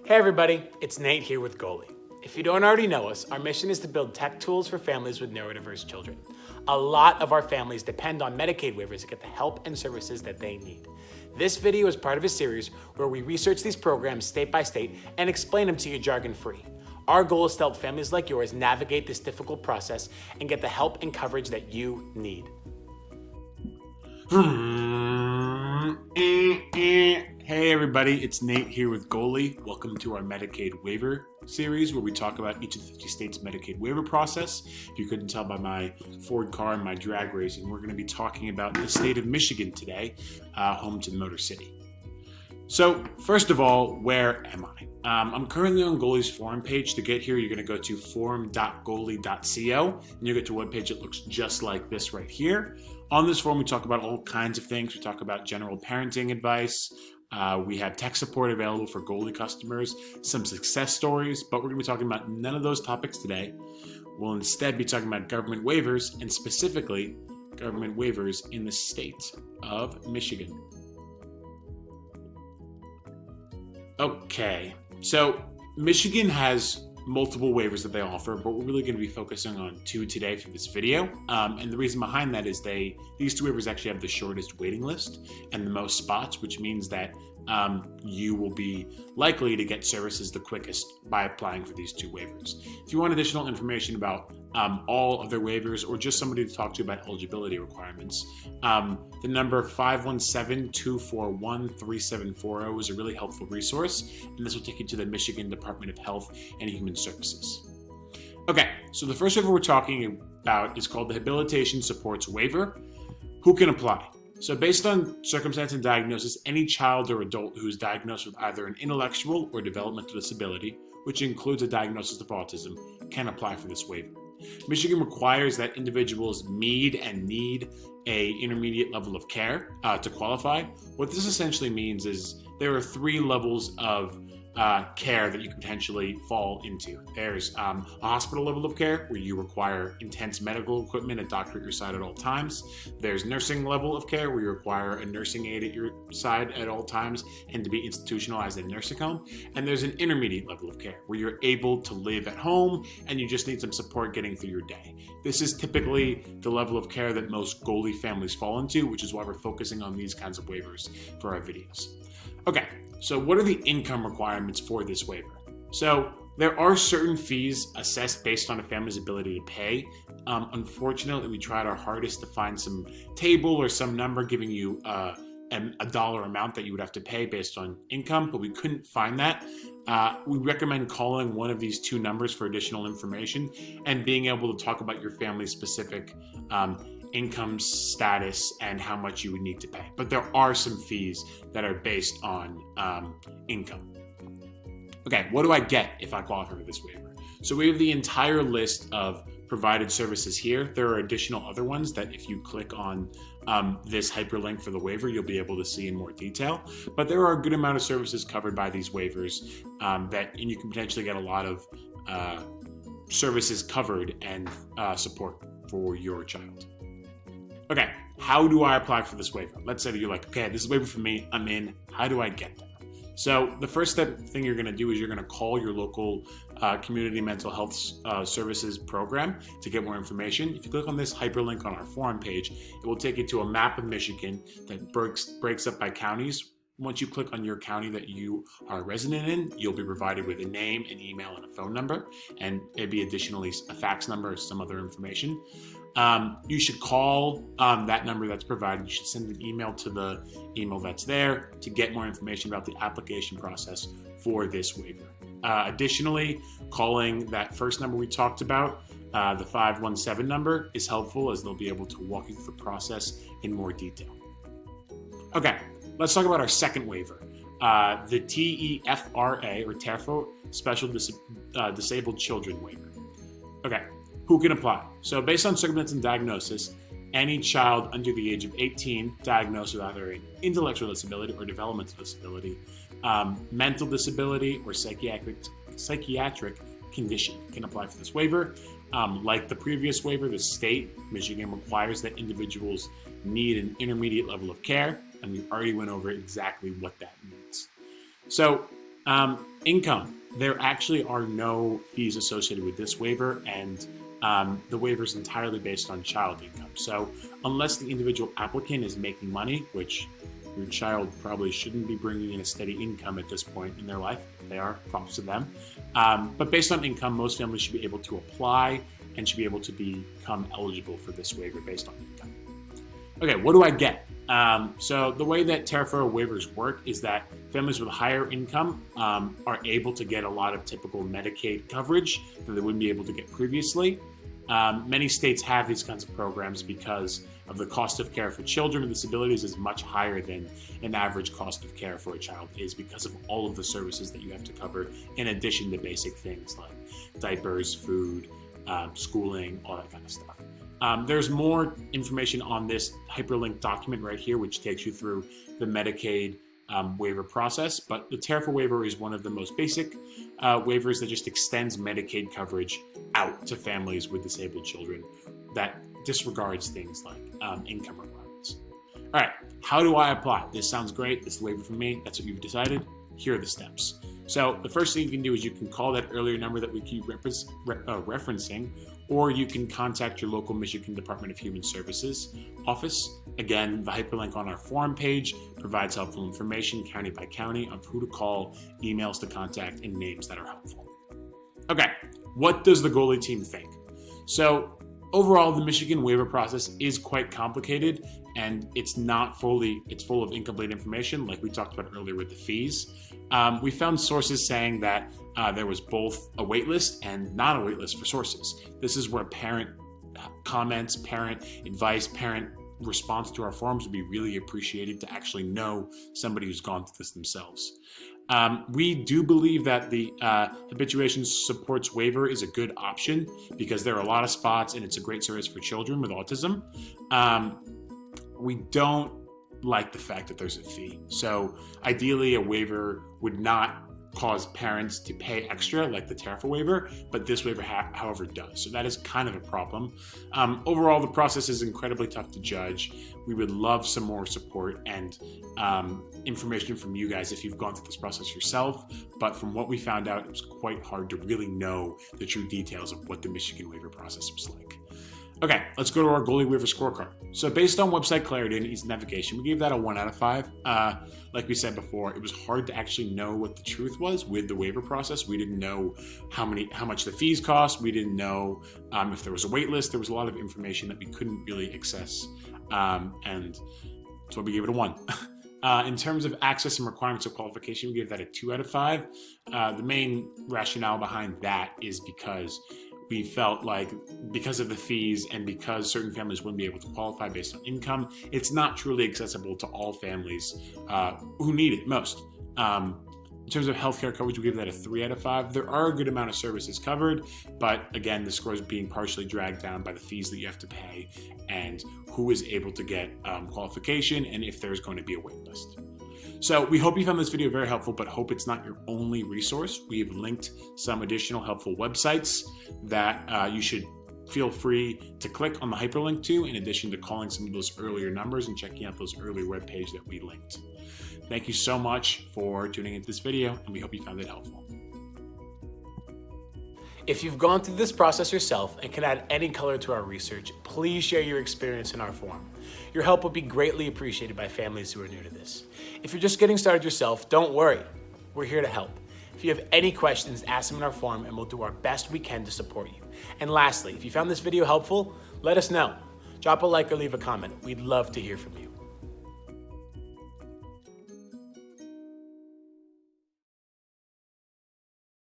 Hey everybody, it's Nate here with Goalie. If you don't already know us, our mission is to build tech tools for families with neurodiverse children. A lot of our families depend on Medicaid waivers to get the help and services that they need. This video is part of a series where we research these programs state by state and explain them to you jargon-free. Our goal is to help families like yours navigate this difficult process and get the help and coverage that you need. Hey everybody, it's Nate here with Goalie. Welcome to our Medicaid waiver series where we talk about each of the 50 states' Medicaid waiver process. If you couldn't tell by my Ford car and my drag racing, we're going to be talking about the state of Michigan today, home to the Motor City. So first of all, where am I? I'm currently on Goalie's forum page. To get here, you're going to go to forum.goalie.co and you'll get to a webpage that looks just like this right here. On this forum, we talk about all kinds of things. We talk about general parenting advice. We have tech support available for Goalie customers, some success stories, but we're going to be talking about none of those topics today. We'll instead be talking about government waivers, and specifically government waivers in the state of Michigan. Okay, so Michigan has multiple waivers that they offer, but we're really going to be focusing on two today for this video. And the reason behind that is these two waivers actually have the shortest waiting list and the most spots, which means that you will be likely to get services the quickest by applying for these two waivers. If you want additional information about all of their waivers or just somebody to talk to about eligibility requirements, the number 517-241-3740 is a really helpful resource, and this will take you to the Michigan Department of Health and Human Services. Okay, so the first waiver we're talking about is called the Habilitation Supports Waiver. Who can apply? So based on circumstance and diagnosis, any child or adult who is diagnosed with either an intellectual or developmental disability, which includes a diagnosis of autism, can apply for this waiver. Michigan requires that individuals need an intermediate level of care to qualify. What this essentially means is there are three levels of care that you can potentially fall into. There's a hospital level of care where you require intense medical equipment, a doctor at your side at all times. There's nursing level of care where you require a nursing aide at your side at all times and to be institutionalized in a nursing home. And there's an intermediate level of care where you're able to live at home and you just need some support getting through your day. This is typically the level of care that most Goalie families fall into, which is why we're focusing on these kinds of waivers for our videos. Okay, so what are the income requirements for this waiver? So there are certain fees assessed based on a family's ability to pay. Unfortunately, we tried our hardest to find some table or some number giving you a dollar amount that you would have to pay based on income, but we couldn't find that. We recommend calling one of these two numbers for additional information and being able to talk about your family's specific income status and how much you would need to pay. But there are some fees that are based on income. Okay, what do I get if I qualify for this waiver? So we have the entire list of provided services here. There are additional other ones that if you click on this hyperlink for the waiver, you'll be able to see in more detail. But there are a good amount of services covered by these waivers and you can potentially get a lot of services covered and support for your child. Okay, how do I apply for this waiver? Let's say that you're like, okay, this is a waiver for me, I'm in. How do I get there? So the first thing you're going to do is you're going to call your local community mental health services program to get more information. If you click on this hyperlink on our forum page, it will take you to a map of Michigan that breaks up by counties. Once you click on your county that you are a resident in, you'll be provided with a name, an email, and a phone number, and maybe additionally a fax number or some other information. You should call that number that's provided. You should send an email to the email that's there to get more information about the application process for this waiver. Additionally, calling that first number we talked about, the 517 number, is helpful as they'll be able to walk you through the process in more detail. Okay, let's talk about our second waiver, the TEFRA or TEFRA Special Disabled Children Waiver. Okay. Who can apply? So based on circumstance and diagnosis, any child under the age of 18 diagnosed with either an intellectual disability or developmental disability, mental disability, or psychiatric condition can apply for this waiver. Like the previous waiver, the state, Michigan, requires that individuals need an intermediate level of care, and we already went over exactly what that means. So Income. There actually are no fees associated with this waiver, and the waiver is entirely based on child income. So unless the individual applicant is making money, which your child probably shouldn't be bringing in a steady income at this point in their life, if they are, props to them. But based on income, most families should be able to apply and should be able to become eligible for this waiver based on income. Okay, what do I get? So the way that Terra waivers work is that families with higher income are able to get a lot of typical Medicaid coverage that they wouldn't be able to get previously. Many states have these kinds of programs because of the cost of care for children with disabilities is much higher than an average cost of care for a child is because of all of the services that you have to cover in addition to basic things like diapers, food, schooling, all that kind of stuff. There's more information on this hyperlinked document right here, which takes you through the Medicaid waiver process, but the Terra waiver is one of the most basic waivers that just extends Medicaid coverage out to families with disabled children that disregards things like income requirements. All right, how do I apply? This sounds great. It's the waiver for me. That's what you've decided. Here are the steps. So the first thing you can do is you can call that earlier number that we keep referencing, or you can contact your local Michigan Department of Human Services office. Again, the hyperlink on our forum page provides helpful information county by county of who to call, emails to contact, and names that are helpful. Okay, what does the goalie team think? So overall, the Michigan waiver process is quite complicated, and it's full of incomplete information like we talked about earlier with the fees. We found sources saying that there was both a wait list and not a wait list for sources. This is where parent comments, parent advice, parent response to our forums would be really appreciated to actually know somebody who's gone through this themselves. We do believe that the habituation supports waiver is a good option because there are a lot of spots and it's a great service for children with autism. We don't like the fact that there's a fee. So ideally a waiver would not cause parents to pay extra like the Terra waiver, but this waiver however does. So that is kind of a problem. Overall, the process is incredibly tough to judge. We would love some more support and information from you guys if you've gone through this process yourself. But from what we found out, it was quite hard to really know the true details of what the Michigan waiver process was like. Okay, let's go to our goalie waiver scorecard. So based on website clarity and ease navigation, we gave that a 1 out of 5. Like we said before, it was hard to actually know what the truth was with the waiver process. We didn't know how much the fees cost. We didn't know if there was a wait list. There was a lot of information that we couldn't really access. And so we gave it a 1. In terms of access and requirements of qualification, we gave that a 2 out of 5. The main rationale behind that is because we felt like because of the fees and because certain families wouldn't be able to qualify based on income, it's not truly accessible to all families who need it most. In terms of healthcare coverage, we give that a 3 out of 5. There are a good amount of services covered, but again, the score is being partially dragged down by the fees that you have to pay and who is able to get qualification and if there's going to be a wait list. So we hope you found this video very helpful, but hope it's not your only resource. We've linked some additional helpful websites that you should feel free to click on the hyperlink to, in addition to calling some of those earlier numbers and checking out those earlier web pages that we linked. Thank you so much for tuning into this video, and we hope you found it helpful. If you've gone through this process yourself and can add any color to our research, please share your experience in our forum. Your help would be greatly appreciated by families who are new to this. If you're just getting started yourself, don't worry. We're here to help. If you have any questions, ask them in our forum and we'll do our best we can to support you. And lastly, if you found this video helpful, let us know. Drop a like or leave a comment. We'd love to hear from you.